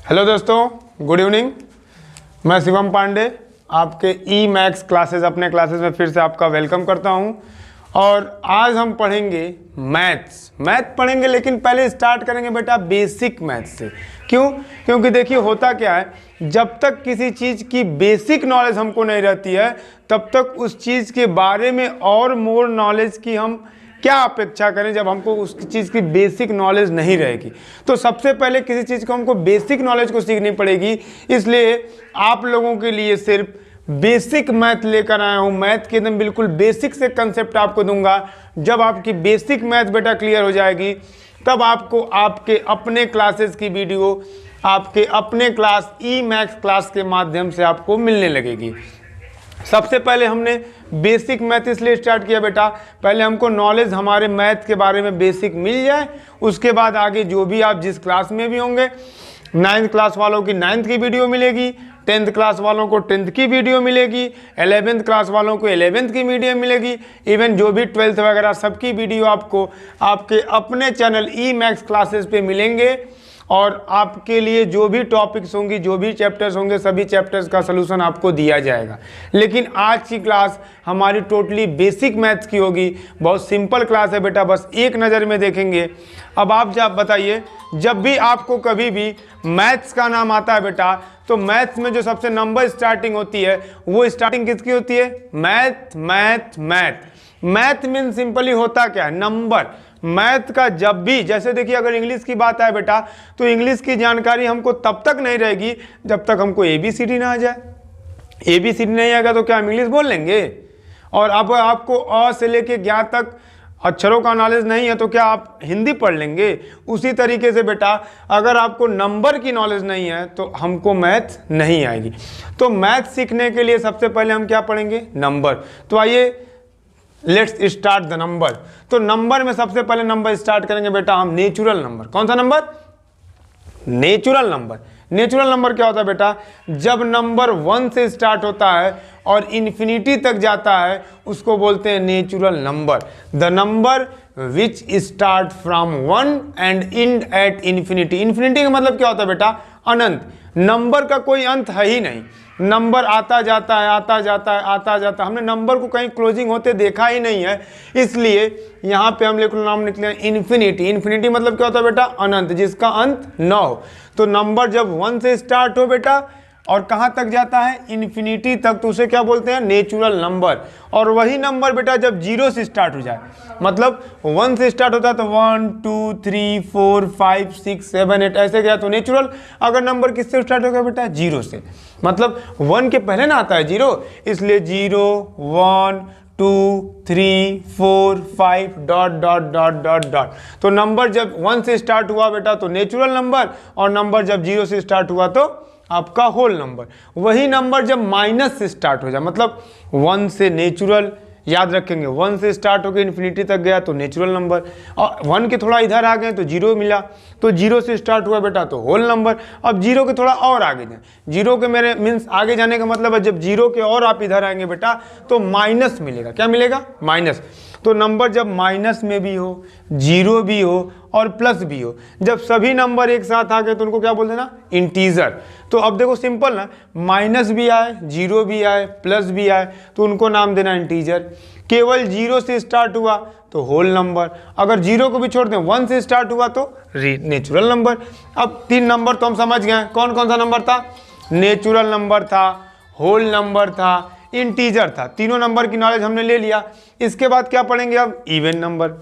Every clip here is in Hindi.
हेलो दोस्तों, गुड इवनिंग। मैं शिवम पांडे आपके ई मैथ्स क्लासेस अपने क्लासेस में फिर से आपका वेलकम करता हूं। और आज हम पढ़ेंगे मैथ पढ़ेंगे, लेकिन पहले स्टार्ट करेंगे बेटा बेसिक मैथ से। क्यों? क्योंकि देखिए होता क्या है, जब तक किसी चीज़ की बेसिक नॉलेज हमको नहीं रहती है तब तक उस चीज़ के बारे में और मोर नॉलेज की हम क्या अपेक्षा करें जब हमको उस चीज़ की बेसिक नॉलेज नहीं रहेगी। तो सबसे पहले किसी चीज़ को हमको बेसिक नॉलेज को सीखनी पड़ेगी। इसलिए आप लोगों के लिए सिर्फ बेसिक मैथ लेकर आया हूँ। मैथ के एकदम बिल्कुल बेसिक से कंसेप्ट आपको दूंगा। जब आपकी बेसिक मैथ बेटा क्लियर हो जाएगी तब आपको आपके अपने क्लासेस की वीडियो आपके अपने क्लास ई मैथ्स क्लास के माध्यम से आपको मिलने लगेगी। सबसे पहले हमने बेसिक मैथ इसलिए स्टार्ट किया बेटा, पहले हमको नॉलेज हमारे मैथ के बारे में बेसिक मिल जाए, उसके बाद आगे जो भी आप जिस क्लास में भी होंगे, 9th क्लास वालों की 9th की वीडियो मिलेगी, 10th क्लास वालों को 10th की वीडियो मिलेगी, 11th क्लास वालों को 11th की वीडियो मिलेगी, इवन जो भी 12th वगैरह सबकी वीडियो आपको आपके अपने चैनल ई मैथ्स क्लासेस पे मिलेंगे। और आपके लिए जो भी टॉपिक्स होंगी, जो भी चैप्टर्स होंगे, सभी चैप्टर्स का सलूशन आपको दिया जाएगा। लेकिन आज की क्लास हमारी टोटली बेसिक मैथ्स की होगी। बहुत सिंपल क्लास है बेटा, बस एक नज़र में देखेंगे। अब आप जब बताइए, जब भी आपको कभी भी मैथ्स का नाम आता है बेटा, तो मैथ्स में जो सबसे नंबर स्टार्टिंग होती है वो स्टार्टिंग किसकी होती है? Math math math math mean simply होता क्या है? नंबर। मैथ का जब भी, जैसे देखिए अगर इंग्लिश की बात आए बेटा, तो इंग्लिश की जानकारी हमको तब तक नहीं रहेगी जब तक हमको ABCD ना आ जाए। ABCD नहीं आएगा तो क्या हम इंग्लिश बोल लेंगे? और अब आपको अ से लेके ज्ञ तक अक्षरों का नॉलेज नहीं है तो क्या आप हिंदी पढ़ लेंगे? उसी तरीके से बेटा अगर आपको नंबर की नॉलेज नहीं है तो हमको मैथ नहीं आएगी। तो मैथ सीखने के लिए सबसे पहले हम क्या पढ़ेंगे? नंबर। तो आइए लेट्स स्टार्ट द नंबर। तो नंबर में सबसे पहले नंबर स्टार्ट करेंगे बेटा हम नेचुरल नंबर। कौन सा number? Natural number. Natural number क्या होता है बेटा? जब नंबर 1 से स्टार्ट होता है और इन्फिनिटी तक जाता है उसको बोलते हैं natural number. The number which start from 1 and and at infinity. Infinity का मतलब क्या होता है बेटा? अनंत। नंबर का कोई अंत है ही नहीं, नंबर आता जाता है आता जाता है आता जाता है। हमने नंबर को कहीं क्लोजिंग होते देखा ही नहीं है, इसलिए यहाँ पे हम नाम निकले इन्फिनिटी। इन्फिनिटी मतलब क्या होता है बेटा? अनंत, जिसका अंत न हो। तो नंबर जब 1 से स्टार्ट हो बेटा और कहाँ तक जाता है? इन्फिनिटी तक, तो उसे क्या बोलते हैं? Natural number. और वही नंबर बेटा जब 0 से स्टार्ट हो जाए, मतलब 1 से स्टार्ट होता है तो 1 2 3 4 5 6 7 8 ऐसे गया तो नेचुरल। अगर नंबर किससे स्टार्ट होगा बेटा? 0 से, मतलब 1 के पहले ना आता है 0, इसलिए 0 1 2 3 4 5 dot dot dot dot dot. तो नंबर जब 1 से स्टार्ट हुआ बेटा तो नेचुरल नंबर, और नंबर जब 0 से स्टार्ट हुआ तो आपका होल नंबर। वही नंबर जब माइनस से स्टार्ट हो जाए, मतलब 1 से नेचुरल, याद रखेंगे 1 से स्टार्ट होकर इन्फिनिटी तक गया तो नेचुरल नंबर, और 1 के थोड़ा इधर आ गए तो 0 मिला, तो 0 से स्टार्ट हुआ बेटा तो होल नंबर। अब 0 के थोड़ा और आगे जाए, 0 के मेरे मीन्स आगे जाने का मतलब है जब 0 के और आप इधर आएंगे बेटा तो माइनस मिलेगा। क्या मिलेगा? माइनस। तो नंबर जब माइनस में भी हो, 0 भी हो और प्लस भी हो, जब सभी नंबर एक साथ आ गए तो उनको क्या बोल देना? इंटीजर। तो अब देखो सिंपल ना, माइनस भी आए 0 भी आए प्लस भी आए तो उनको नाम देना इंटीजर। केवल 0 से स्टार्ट हुआ तो होल नंबर, अगर 0 को भी छोड़ दें 1 से स्टार्ट हुआ तो नेचुरल नंबर। अब 3 नंबर तो हम समझ गए, कौन कौन सा नंबर था? नेचुरल नंबर था, होल नंबर था, इंटीजर था। तीनों नंबर की नॉलेज हमने ले लिया। इसके बाद क्या पढ़ेंगे? अब इवन नंबर।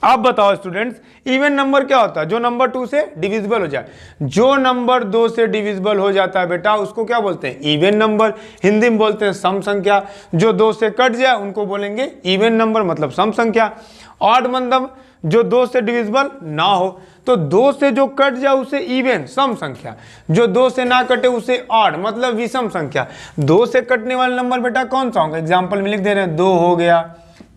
आप बताओ स्टूडेंट्स, इवन नंबर क्या होता है? जो नंबर 2 से डिविजिबल हो जाए। जो नंबर 2 से डिविजिबल हो जाता है बेटा उसको क्या बोलते हैं? Even number. हिंदी में बोलते हैं सम संख्या। जो 2 से कट जाए उनको बोलेंगे इवन नंबर, मतलब सम संख्या। ऑड मतलब जो 2 से डिविजिबल ना हो, तो 2 से जो कट जाए उसे इवन सम संख्या, जो 2 से ना कटे उसे ऑड मतलब विषम संख्या। 2 से कटने वाला नंबर बेटा कौन सा होगा? एग्जाम्पल में लिख दे रहे हैं, 2 हो गया,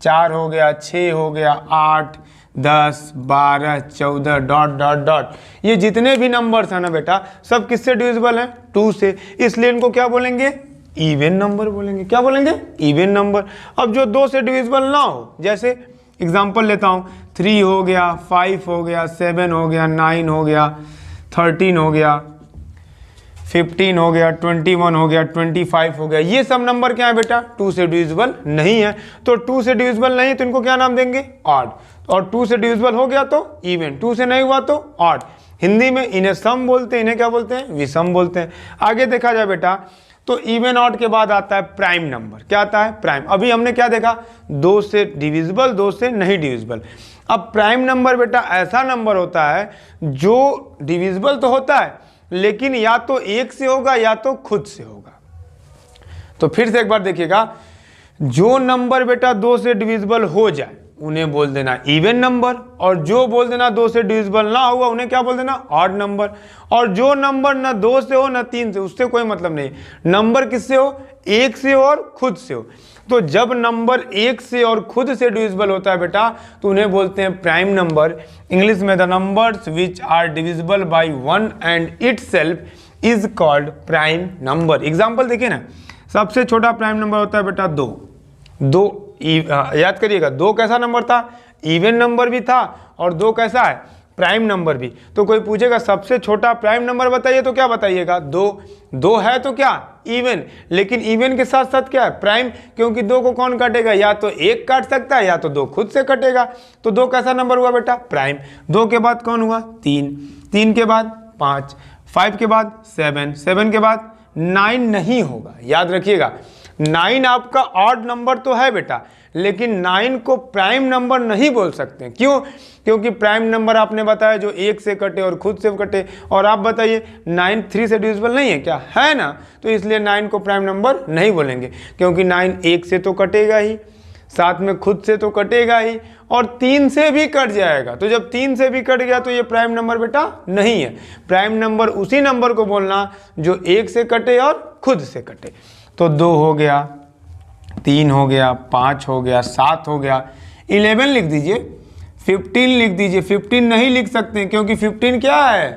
4 हो गया, 6 हो गया, 8 10 12 14 डॉट डॉट डॉट। ये जितने भी नंबर्स हैं ना बेटा सब किससे डिविजिबल हैं? 2 से, इसलिए इनको क्या बोलेंगे? इवन नंबर बोलेंगे। क्या बोलेंगे? Even number. अब जो 2 से डिविजिबल ना हो, जैसे एग्जाम्पल लेता हूँ, 3 हो गया, 5 हो गया, 7 हो गया, 9 हो गया, 13 हो गया, 15 हो गया, 21 हो गया, 25 हो गया, ये सब नंबर क्या है बेटा? 2 से डिविजिबल नहीं है। तो 2 से डिविजिबल नहीं तो इनको क्या नाम देंगे? ऑड। और 2 से डिविजिबल हो गया तो इवन, 2 से नहीं हुआ तो ऑड। हिंदी में इन्हें सम बोलते हैं, इन्हें क्या बोलते हैं? विषम बोलते हैं। आगे देखा जाए बेटा तो इवन ऑड के बाद आता है प्राइम नंबर। क्या आता है? प्राइम। अभी हमने क्या देखा? 2 से डिविजिबल, 2 से नहीं डिविजिबल। अब प्राइम नंबर बेटा ऐसा नंबर होता है जो डिविजिबल तो होता है लेकिन या तो 1 से होगा या तो खुद से होगा। तो फिर से एक बार देखिएगा, जो नंबर बेटा 2 से डिविजिबल हो जाए उन्हें बोल देना इवन नंबर, और जो बोल देना 2 से डिविजिबल ना हुआ उन्हें क्या बोल देना? Odd number. और जो नंबर ना 2 से हो ना 3 से, उससे कोई मतलब नहीं। नंबर किससे हो? 1 से हो और खुद से हो। तो जब नंबर 1 से और खुद से डिविजिबल होता है बेटा तो उन्हें बोलते हैं प्राइम नंबर। इंग्लिश में the numbers which are divisible by 1 and itself is called prime number. Example देखिए ना, सबसे छोटा प्राइम नंबर होता है बेटा 2। याद करिएगा, 2 कैसा नंबर था? इवन नंबर भी था, और 2 कैसा है? प्राइम नंबर भी। तो कोई पूछेगा सबसे छोटा प्राइम नंबर बताइए तो क्या बताइएगा? 2 है तो क्या? इवन। लेकिन इवन के साथ साथ क्या है? प्राइम, क्योंकि 2 को कौन काटेगा? या तो 1 काट सकता है या तो 2 खुद से कटेगा। तो 2 कैसा नंबर हुआ बेटा? प्राइम। 2 के बाद कौन हुआ? 3 के बाद 5 के बाद 7 के बाद 9 नहीं होगा। याद रखिएगा, 9 आपका ऑड नंबर तो है बेटा, लेकिन 9 को प्राइम नंबर नहीं बोल सकते। क्यों? क्योंकि प्राइम नंबर आपने बताया जो 1 से कटे और खुद से कटे। और आप बताइए 9 3 से डिविजिबल नहीं है क्या? है ना। तो इसलिए 9 को प्राइम नंबर नहीं बोलेंगे, क्योंकि 9 1 से तो कटेगा ही, साथ में खुद से तो कटेगा ही, और 3 से भी कट जाएगा। तो जब 3 से भी कट गया तो ये प्राइम नंबर बेटा नहीं है। प्राइम नंबर उसी नंबर को बोलना जो 1 से कटे और खुद से कटे। तो 2 हो गया, 3 हो गया, 5 हो गया, 7 हो गया, 11 लिख दीजिए, 15 लिख दीजिए। 15 नहीं लिख सकते क्योंकि 15 क्या है?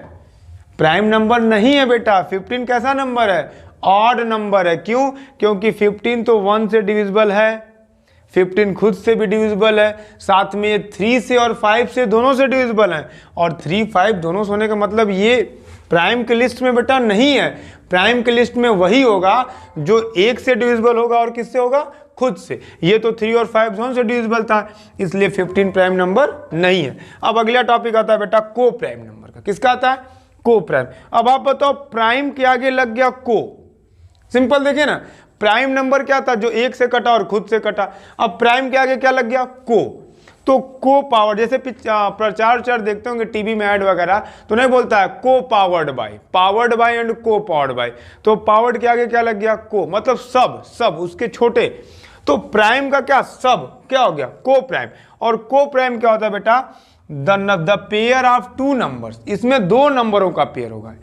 प्राइम नंबर नहीं है बेटा। 15 कैसा नंबर है? ऑड नंबर है। क्यों? क्योंकि 15 तो 1 से डिविजिबल है, 15 खुद से भी डिविजिबल है, साथ में ये 3 से और 5 से दोनों से डिविजिबल है। और 3 5 दोनों से होने का मतलब ये प्राइम के लिस्ट में बेटा नहीं है। प्राइम के लिस्ट में वही होगा जो 1 से डिविजिबल होगा और किससे होगा? खुद से। ये तो 3 और 5 दोनों से डिविजिबल था, इसलिए 15 प्राइम नंबर नहीं है। अब अगला टॉपिक आता है बेटा को प्राइम नंबर का। किसका आता है? को प्राइम। अब आप बताओ, प्राइम के आगे लग गया को। सिंपल देखिए ना, प्राइम नंबर क्या था? जो 1 से कटा और खुद से कटा। अब प्राइम के आगे क्या लग गया? को। तो को पावर्ड, जैसे प्रचार देखते होंगे टीवी में ऐड वगैरह, तो नहीं बोलता है को पावर्ड बाय एंड को पावर्ड बाय। तो पावर्ड के आगे क्या लग गया? को, मतलब सब उसके छोटे। तो प्राइम का क्या? सब क्या हो गया? को प्राइम। और को प्राइम क्या होता है बेटा? The pair of 2 numbers. इसमें 2 नंबरों का पेयर होगा।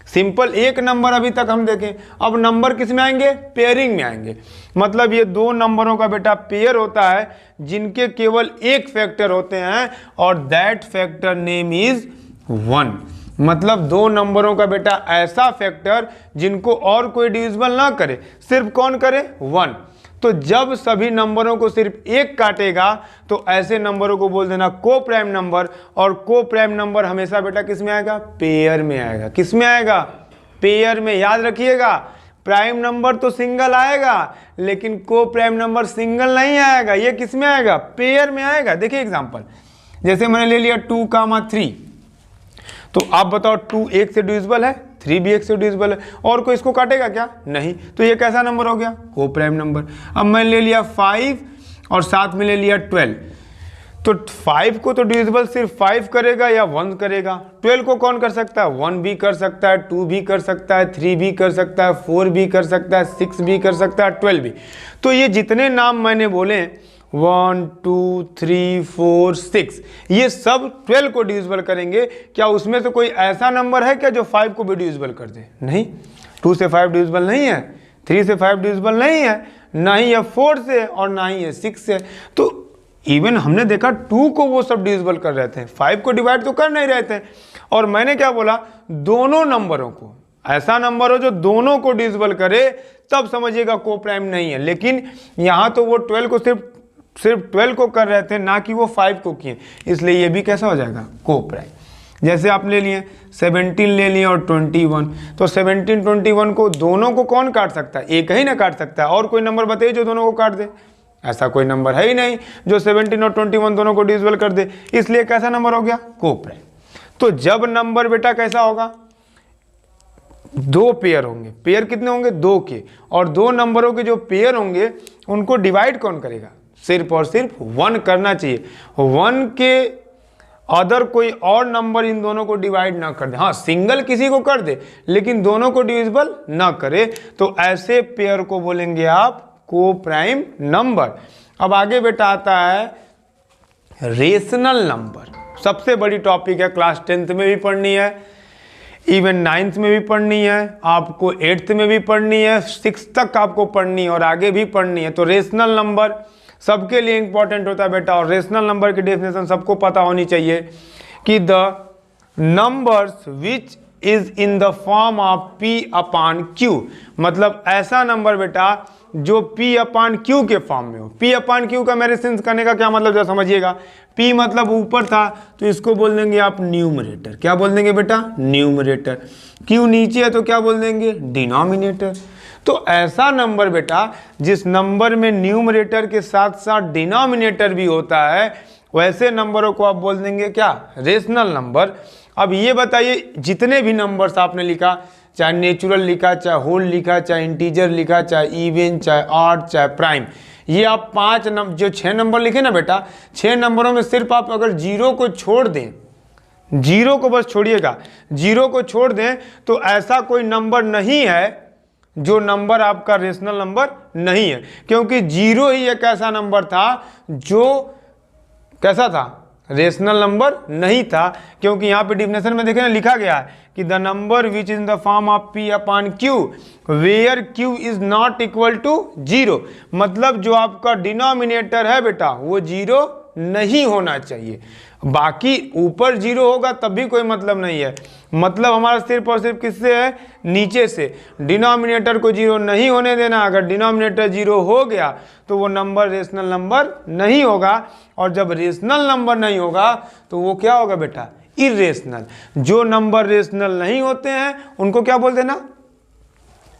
सिंपल एक नंबर अभी तक हम देखें, अब नंबर किस में आएंगे? पेयरिंग में आएंगे। मतलब ये 2 नंबरों का बेटा पेयर होता है जिनके केवल एक फैक्टर होते हैं, और दैट फैक्टर नेम इज 1। मतलब 2 नंबरों का बेटा ऐसा फैक्टर जिनको और कोई डिविजिबल ना करे, सिर्फ कौन करे? 1। तो जब सभी नंबरों को सिर्फ 1 काटेगा तो ऐसे नंबरों को बोल देना को प्राइम नंबर। और को प्राइम नंबर हमेशा बेटा किस में आएगा? पेयर में आएगा। किस में आएगा? पेयर में। याद रखिएगा, प्राइम नंबर तो सिंगल आएगा लेकिन को प्राइम नंबर सिंगल नहीं आएगा। ये किस में आएगा? पेयर में आएगा। देखिए एग्जांपल, जैसे मैंने ले लिया 2, 3, तो आप बताओ 2 1 से डिविजिबल है, 3 भी 1 से डिविजिबल है, और कोई इसको काटेगा क्या? नहीं। तो ये कैसा नंबर हो गया? को प्राइम नंबर। अब मैंने ले लिया 5 और साथ में ले लिया 12, तो 5 को तो डिविजिबल सिर्फ 5 करेगा या 1 करेगा। 12 को कौन कर सकता है? 1 भी कर सकता है, 2 भी कर सकता है, 3 भी कर सकता है, 4 भी कर सकता है, 6 भी कर सकता है, 12 भी। तो ये जितने नाम मैंने बोले 1 2 3 4 6, ये सब 12 को डिविजिबल करेंगे। क्या उसमें से कोई ऐसा नंबर है क्या जो 5 को भी डिविजिबल कर दे? नहीं। 2 से 5 डिविजिबल नहीं है, 3 से 5 डिविजिबल नहीं है, ना ही है 4 से और ना ही है 6 से। तो इवन हमने देखा 2 को वो सब डिविजिबल कर रहे थे, 5 को डिवाइड तो कर नहीं रहे थे। और मैंने क्या बोला? दोनों नंबरों को, ऐसा नंबर हो जो दोनों को डिविजिबल करे तब समझिएगा को प्राइम नहीं है। लेकिन यहाँ तो वो 12 को सिर्फ 12 को कर रहे थे, ना कि वो 5 को किए, इसलिए ये भी कैसा हो जाएगा? को प्राइम। जैसे आप ले लिए 17 ले लिए और 21, तो 17 21 को दोनों को कौन काट सकता है? एक ही ना काट सकता है। और कोई नंबर बताइए जो दोनों को काट दे। ऐसा कोई नंबर है ही नहीं जो 17 और 21 दोनों को डिविजिबल कर दे, इसलिए कैसा नंबर हो गया? कोप्राइम। तो जब नंबर बेटा कैसा होगा? दो पेयर होंगे। पेयर कितने होंगे? दो के। और दो नंबरों के जो पेयर होंगे उनको डिवाइड कौन करेगा? सिर्फ और सिर्फ 1 करना चाहिए। 1 के अदर कोई और नंबर इन दोनों को डिवाइड ना कर दे। हाँ, सिंगल किसी को कर दे लेकिन दोनों को डिविजिबल ना करे, तो ऐसे पेयर को बोलेंगे आप कोप्राइम नंबर। अब आगे बेटा आता है रेशनल नंबर। सबसे बड़ी टॉपिक है, क्लास 10th में भी पढ़नी है, इवन 9th में भी पढ़नी है, आपको 8th में भी पढ़नी है, 6th तक आपको पढ़नी है और आगे भी पढ़नी है। तो रेशनल नंबर सबके लिए इंपॉर्टेंट होता है बेटा। और रेशनल नंबर की डेफिनेशन सबको पता होनी चाहिए कि the numbers which is in the form of P upon Q, मतलब ऐसा नंबर बेटा जो P अपॉन Q के फॉर्म में हो। P अपॉन Q का मेरे सेंस करने का क्या मतलब, जरा समझिएगा। P मतलब ऊपर था तो इसको बोल देंगे आप न्यूमरेटर। क्या बोल देंगे बेटा? न्यूमरेटर। Q नीचे है तो क्या बोल देंगे? डिनोमिनेटर। तो ऐसा नंबर बेटा जिस नंबर में न्यूमरेटर के साथ साथ डिनोमिनेटर भी होता है, वैसे नंबरों को आप बोल देंगे क्या? Rational number. अब ये बताइए, जितने भी नंबर्स आपने लिखा, चाहे नेचुरल लिखा, चाहे होल लिखा, चाहे इंटीजर लिखा, चाहे इवन, चाहे ऑड, चाहे प्राइम, ये आप 5 नंबर जो 6 नंबर लिखे ना बेटा, 6 नंबरों में सिर्फ आप अगर जीरो को छोड़ दें, जीरो को बस छोड़िएगा, जीरो को छोड़ दें तो ऐसा कोई नंबर नहीं है जो नंबर आपका रेशनल नंबर नहीं है। क्योंकि जीरो ही एक ऐसा नंबर था जो कैसा था? रेशनल नंबर नहीं था। क्योंकि यहाँ पे डिफिनेशन में देखें ना, लिखा गया है कि the number which is in the form of P upon Q where Q is not equal to 0, मतलब जो आपका डिनोमिनेटर है बेटा वो 0 नहीं होना चाहिए। बाकी ऊपर 0 होगा तब भी कोई मतलब नहीं है। मतलब हमारा सिर्फ और सिर्फ किससे है? नीचे से। डिनोमिनेटर को 0 नहीं होने देना। अगर डिनोमिनेटर 0 हो गया तो वो नंबर रेशनल नंबर नहीं होगा। और जब रेशनल नंबर नहीं होगा तो वो क्या होगा बेटा? इर्रेशनल। जो नंबर रेशनल नहीं होते हैं उनको क्या बोल देना?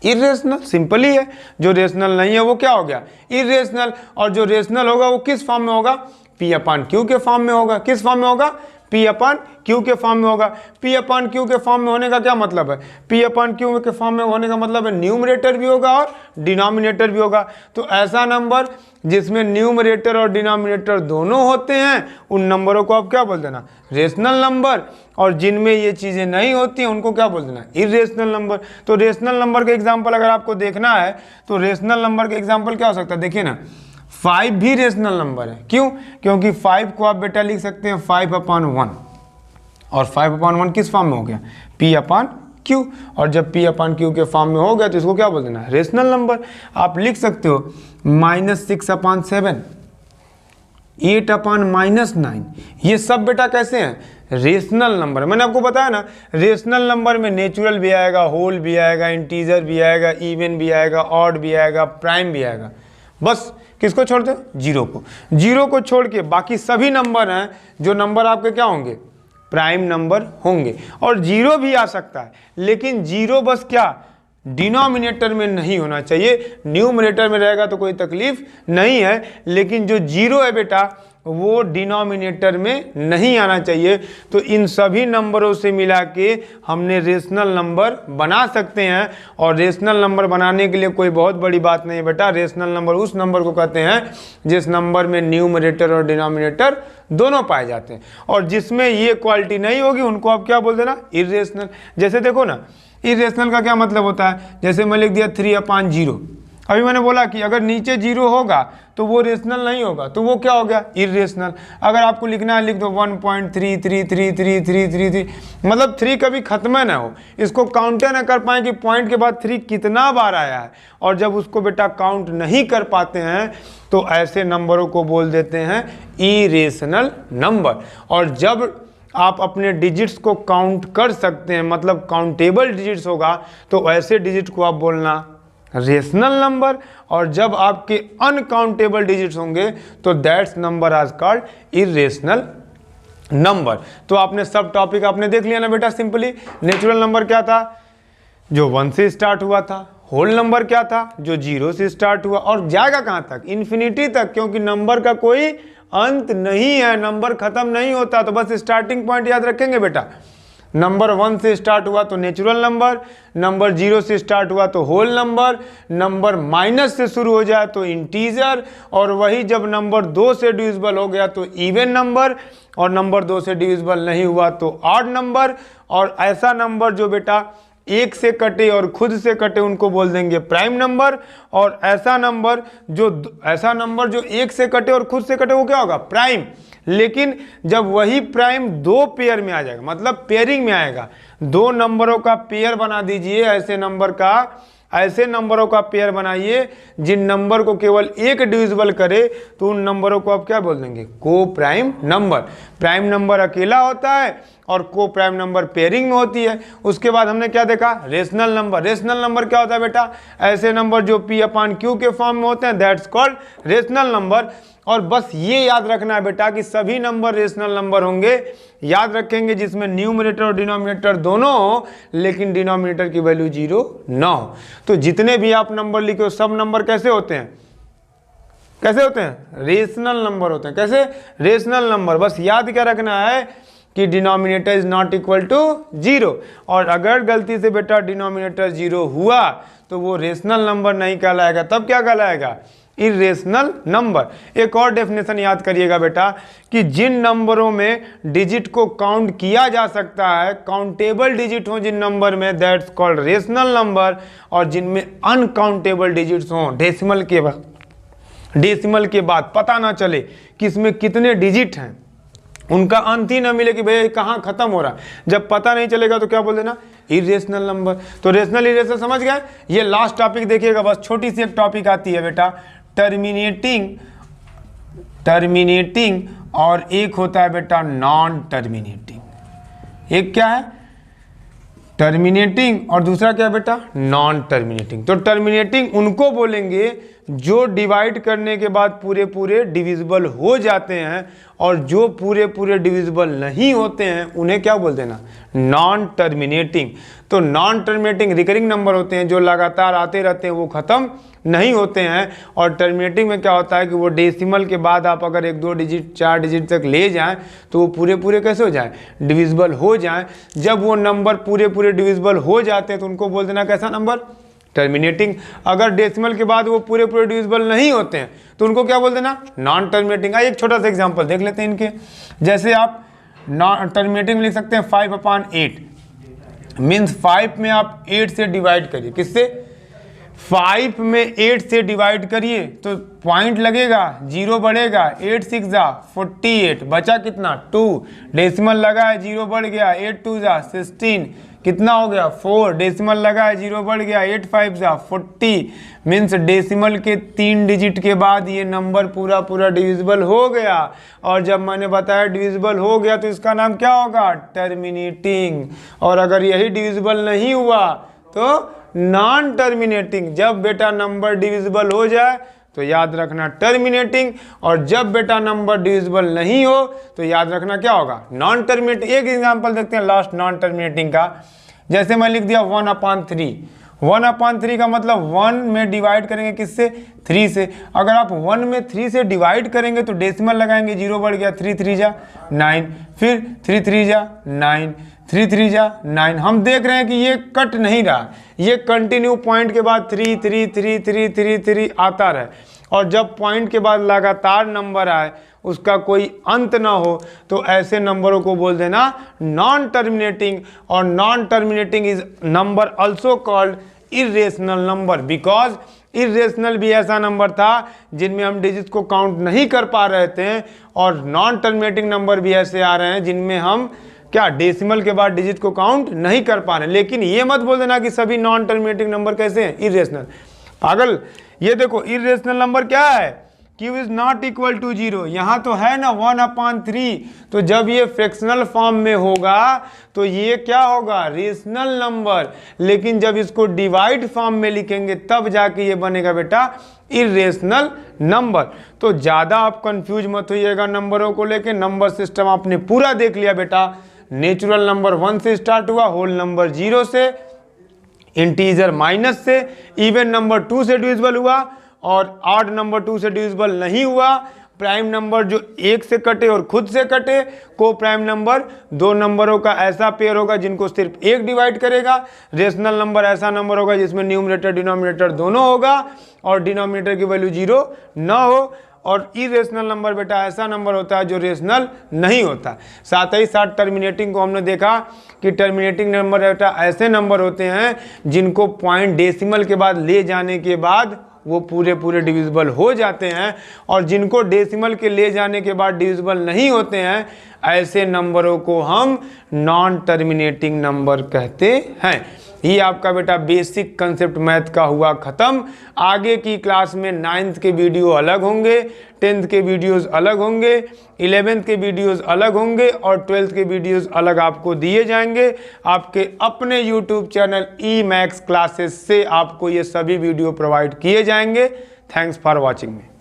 इर्रेशनल। सिंपल ही है। जो रेशनल नहीं है वो क्या हो गया? इर्रेशनल। और जो रेशनल होगा वो किस फॉर्म में होगा? P अपॉन Q के फॉर्म में होगा। किस फॉर्म में होगा? P अपॉन Q के फॉर्म में होगा। P अपॉन Q के फॉर्म में होने का क्या मतलब है? P अपॉन Q के फॉर्म में होने का मतलब है न्यूमरेटर भी होगा और डिनोमिनेटर भी होगा। तो ऐसा नंबर जिसमें न्यूमरेटर और डिनोमिनेटर दोनों होते हैं उन नंबरों को आप क्या बोल देना? Rational number. और जिनमें ये चीज़ें नहीं होती हैं उनको क्या बोल देना? Irrational number. तो रेशनल नंबर के एग्जाम्पल अगर आपको देखना है तो रेशनल नंबर के एग्जाम्पल क्या हो सकता है? देखिए ना, 5 भी रेशनल नंबर है। क्यों? क्योंकि 5 को आप बेटा लिख सकते हैं 5 अपॉन 1, और 5 अपॉन 1 किस फॉर्म में हो गया? P upon Q। और जब P अपॉन Q के फॉर्म में हो गया तो इसको क्या बोल देना? Rational number. आप लिख सकते हो -6 अपॉन 7, 8 अपॉन -9, ये सब बेटा कैसे हैं? Rational number. मैंने आपको बताया ना, रेशनल नंबर में नेचुरल भी आएगा, होल भी आएगा, इंटीजर भी आएगा, इवन भी आएगा, ऑड भी आएगा, प्राइम भी आएगा। बस किसको छोड़ दो? 0 को। 0 को छोड़ के बाकी सभी नंबर हैं जो नंबर आपके क्या होंगे? प्राइम नंबर होंगे। और 0 भी आ सकता है लेकिन 0 बस क्या? डिनोमिनेटर में नहीं होना चाहिए। न्यूमरेटर में रहेगा तो कोई तकलीफ नहीं है, लेकिन जो 0 है बेटा वो डिनोमिनेटर में नहीं आना चाहिए। तो इन सभी नंबरों से मिला के हमने रेशनल नंबर बना सकते हैं। और रेशनल नंबर बनाने के लिए कोई बहुत बड़ी बात नहीं है बेटा। रेशनल नंबर उस नंबर को कहते हैं जिस नंबर में न्यूमरेटर और डिनोमिनेटर दोनों पाए जाते हैं। और जिसमें ये क्वालिटी नहीं होगी उनको आप क्या बोल देना? इर्रेशनल। जैसे देखो ना, इर्रेशनल का क्या मतलब होता है? जैसे मैं लिख दिया 3 अपॉन 0। अभी मैंने बोला कि अगर नीचे 0 होगा तो वो रेशनल नहीं होगा, तो वो क्या हो गया? इर्रेशनल। अगर आपको लिखना है लिख दो 1.33333333, मतलब 3 कभी खत्म ना हो, इसको काउंटर ना कर पाए कि पॉइंट के बाद 3 कितना बार आया है। और जब उसको बेटा काउंट नहीं कर पाते हैं तो ऐसे नंबरों को बोल देते हैं इरेशनल नंबर। और जब आप अपने डिजिट्स को काउंट कर सकते हैं, मतलब काउंटेबल डिजिट्स होगा, तो ऐसे डिजिट को आप बोलना रेशनल नंबर। और जब आपके अनकाउंटेबल डिजिट्स होंगे तो दैट्स नंबर आज कॉल्ड इरेशनल नंबर। तो आपने सब टॉपिक आपने देख लिया ना बेटा सिंपली। नेचुरल नंबर क्या था, जो 1 से स्टार्ट हुआ था। होल नंबर क्या था, जो 0 से स्टार्ट हुआ और जाएगा कहाँ तक, इन्फिनिटी तक, क्योंकि नंबर का कोई अंत नहीं है, नंबर खत्म नहीं होता। तो बस स्टार्टिंग पॉइंट याद रखेंगे बेटा। नंबर 1 से स्टार्ट हुआ तो नेचुरल नंबर, नंबर 0 से स्टार्ट हुआ तो होल नंबर, नंबर माइनस से शुरू हो जाए तो इंटीजर, और वही जब नंबर 2 से डिविजिबल हो गया तो इवन नंबर, और नंबर 2 से डिविजिबल नहीं हुआ तो ऑड नंबर। और ऐसा नंबर जो बेटा 1 से कटे और खुद से कटे उनको बोल देंगे प्राइम नंबर। और ऐसा नंबर जो 1 से कटे और खुद से कटे वो क्या होगा, प्राइम। लेकिन जब वही प्राइम 2 पेयर में आ जाएगा, मतलब पेयरिंग में आएगा, 2 नंबरों का पेयर बना दीजिए, ऐसे नंबरों का पेयर बनाइए जिन नंबर को केवल एक डिविजिबल करे, तो उन नंबरों को आप क्या बोल देंगे, को प्राइम नंबर। प्राइम नंबर अकेला होता है और को प्राइम नंबर पेयरिंग में होती है। उसके बाद हमने क्या देखा, रेशनल नंबर। रेशनल नंबर क्या होता है बेटा, ऐसे नंबर जो P/Q के फॉर्म में होते हैं, दैट्स कॉल्ड रेशनल नंबर। और बस ये याद रखना है बेटा कि सभी नंबर रेशनल नंबर होंगे, याद रखेंगे, जिसमें न्यूमरेटर और डिनोमिनेटर दोनों हो, लेकिन डिनोमिनेटर की वैल्यू 0 ना हो। तो जितने भी आप नंबर लिखे सब नंबर कैसे होते हैं, रेशनल नंबर होते हैं। कैसे, रेशनल नंबर। बस याद क्या रखना है कि denominator is not equal to 0, और अगर गलती से बेटा डिनोमिनेटर 0 हुआ तो वो रेशनल नंबर नहीं कहलाएगा, तब क्या कहलाएगा, इरेशनल नंबर। एक और डेफिनेशन याद करिएगा बेटा कि जिन नंबरों में डिजिट को काउंट किया जा सकता है, काउंटेबल डिजिट हो जिन नंबर में, दैट्स कॉल्ड रेशनल नंबर। और जिनमें अनकाउंटेबल डिजिट्स हों, डेसिमल के बाद पता ना चले कि इसमें कितने डिजिट हैं, उनका अंत ही ना मिले कि भैया कहाँ खत्म हो रहा है, जब पता नहीं चलेगा तो क्या बोल देना, इरेशनल नंबर। तो रेशनल इरेशनल समझ गए। ये लास्ट टॉपिक देखिएगा, बस छोटी सी एक टॉपिक आती है बेटा, टर्मिनेटिंग और एक होता है बेटा नॉन टर्मिनेटिंग। एक क्या है, टर्मिनेटिंग, और दूसरा क्या है बेटा, नॉन टर्मिनेटिंग। तो टर्मिनेटिंग उनको बोलेंगे जो डिवाइड करने के बाद पूरे पूरे डिविजिबल हो जाते हैं, और जो पूरे पूरे डिविजिबल नहीं होते हैं उन्हें क्या बोल देना, नॉन टर्मिनेटिंग। तो नॉन टर्मिनेटिंग रिकरिंग नंबर होते हैं जो लगातार आते रहते हैं, वो ख़त्म नहीं होते हैं। और टर्मिनेटिंग में क्या होता है कि वो डेसिमल के बाद आप अगर 1 2 डिजिट 4 डिजिट तक ले जाएं तो वो पूरे पूरे कैसे हो जाएं, डिविजिबल हो जाएं। जब वो नंबर पूरे पूरे डिविजिबल हो जाते हैं तो उनको बोल देना कैसा नंबर, टर्मिनेटिंग। अगर डेसिमल के बाद वो पूरे पूरे डिविजिबल नहीं होते हैं तो उनको क्या बोल देना, नॉन टर्मिनेटिंग। आइए एक छोटा सा एग्जांपल देख लेते हैं इनके। जैसे आप नॉन टर्मिनेटिंग लिख सकते हैं 5/8, मीन्स 5 में आप 8 से डिवाइड करिए, किससे, 5 में 8 से डिवाइड करिए तो पॉइंट लगेगा, 0 बढ़ेगा, 8 6 जा 48, बचा कितना 2, डेसिमल लगा है 0 बढ़ गया, 8 2 जा 16, कितना हो गया 4, डेसिमल लगा है 0 बढ़ गया, 8 5 जा 40। मीन्स डेसिमल के 3 डिजिट के बाद ये नंबर पूरा पूरा डिविजिबल हो गया। और जब मैंने बताया डिविजिबल हो गया तो इसका नाम क्या होगा, टर्मिनेटिंग। और अगर यही डिविजिबल नहीं हुआ तो नॉन टर्मिनेटिंग। जब बेटा नंबर डिविजिबल हो जाए तो याद रखना टर्मिनेटिंग, और जब बेटा नंबर डिविजिबल नहीं हो तो याद रखना क्या होगा, नॉन टर्मिनेटिंग। एक एग्जांपल देखते हैं लास्ट नॉन टर्मिनेटिंग का। जैसे मैं लिख दिया 1/3, 1/3 का मतलब 1 में डिवाइड करेंगे किससे, 3 से। अगर आप 1 में 3 से डिवाइड करेंगे तो डेसिमल लगाएंगे, 0 बढ़ गया, 3 3 जा 9, फिर 3 3 जा 9, 3 3 जा 9। हम देख रहे हैं कि ये कट नहीं रहा, ये कंटिन्यू पॉइंट के बाद 3 3 3 3 3 3 आता रहे। और जब पॉइंट के बाद लगातार नंबर आए, उसका कोई अंत ना हो, तो ऐसे नंबरों को बोल देना नॉन टर्मिनेटिंग। और non terminating is number also called irrational number, because irrational भी ऐसा नंबर था जिनमें हम डिजिट को काउंट नहीं कर पा रहे थे, और नॉन टर्मिनेटिंग नंबर भी ऐसे आ रहे हैं जिनमें हम क्या, डेसिमल के बाद डिजिट को काउंट नहीं कर पा रहे। लेकिन ये मत बोल देना कि सभी नॉन टर्मिनेटिंग नंबर कैसे हैं, इरेशनल। पागल, ये देखो इरेशनल नंबर क्या है, q is not equal to 0, यहाँ तो है ना 1/3, तो जब ये फ्रैक्शनल फॉर्म में होगा तो ये क्या होगा, रेशनल नंबर। लेकिन जब इसको डिवाइड फॉर्म में लिखेंगे तब जाके ये बनेगा बेटा इरेशनल नंबर। तो ज़्यादा आप कंफ्यूज मत होइएगा नंबरों को लेके, नंबर सिस्टम आपने पूरा देख लिया बेटा। नेचुरल नंबर 1 से स्टार्ट हुआ, होल नंबर 0 से, इंटीजर माइनस से, इवन नंबर 2 से डिविजिबल हुआ और ऑड नंबर 2 से डिविजिबल नहीं हुआ, प्राइम नंबर जो 1 से कटे और खुद से कटे, को प्राइम नंबर 2 नंबरों का ऐसा पेयर होगा जिनको सिर्फ 1 डिवाइड करेगा, रेशनल नंबर ऐसा नंबर होगा जिसमें न्यूमरेटर डिनोमिनेटर दोनों होगा और डिनोमिनेटर की वैल्यू 0 ना हो, और इरेशनल नंबर बेटा ऐसा नंबर होता है जो रेशनल नहीं होता। साथ ही साथ टर्मिनेटिंग को हमने देखा कि टर्मिनेटिंग नंबर बेटा ऐसे नंबर होते हैं जिनको पॉइंट डेसिमल के बाद ले जाने के बाद वो पूरे डिविजिबल हो जाते हैं, और जिनको डेसिमल के ले जाने के बाद डिविजिबल नहीं होते हैं ऐसे नंबरों को हम नॉन टर्मिनेटिंग नंबर कहते हैं। ये आपका बेटा बेसिक कंसेप्ट मैथ का हुआ ख़त्म। आगे की क्लास में 9th के वीडियो अलग होंगे, 10th के वीडियोस अलग होंगे, 11th के वीडियोस अलग होंगे और 12th के वीडियोस अलग आपको दिए जाएंगे। आपके अपने YouTube channel E max classes से आपको ये सभी वीडियो प्रोवाइड किए जाएंगे। Thanks for watching me.